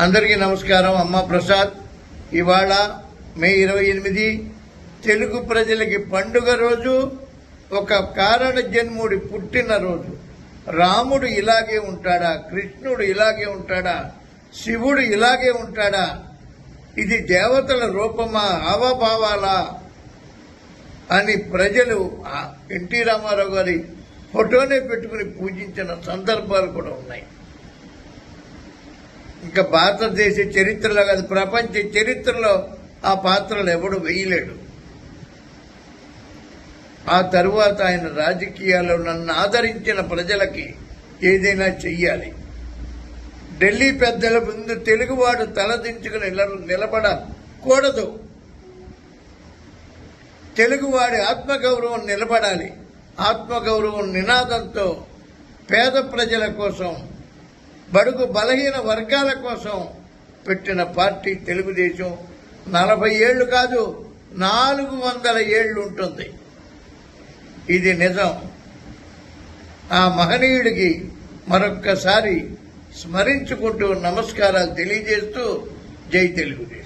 అందరికీ నమస్కారం. అమ్మ ప్రసాద్. ఇవాళ మే 28 తెలుగు ప్రజలకి పండుగ రోజు, ఒక కారణ జన్ముడి పుట్టినరోజు. రాముడు ఇలాగే ఉంటాడా? కృష్ణుడు ఇలాగే ఉంటాడా? శివుడు ఇలాగే ఉంటాడా? ఇది దేవతల రూపమా, హావభావాలా అని ప్రజలు ఎన్టీ రామారావు గారి ఫోటోనే పెట్టుకుని పూజించిన సందర్భాలు కూడా ఉన్నాయి. ఇంకా భారతదేశ చరిత్రలో కాదు, ప్రపంచ చరిత్రలో ఆ పాత్రలు ఎవడు వేయలేడు. ఆ తరువాత ఆయన రాజకీయాల్లో నన్ను ఆదరించిన ప్రజలకి ఏదైనా చెయ్యాలి. ఢిల్లీ పెద్దల ముందు తెలుగువాడు తలదించుకుని నిలబడకూడదు. తెలుగువాడి ఆత్మగౌరవం నిలబడాలి. ఆత్మగౌరవం నినాదంతో పేద ప్రజల కోసం, బడుగు బలహీన వర్గాల కోసం పెట్టిన పార్టీ తెలుగుదేశం. 40 ఏళ్లు కాదు, 400 ఏళ్లు ఉంటుంది. ఇది నిజం. ఆ మహనీయుడికి మరొక్కసారి స్మరించుకుంటూ నమస్కారాలు తెలియజేస్తూ జై తెలుగుదేశం.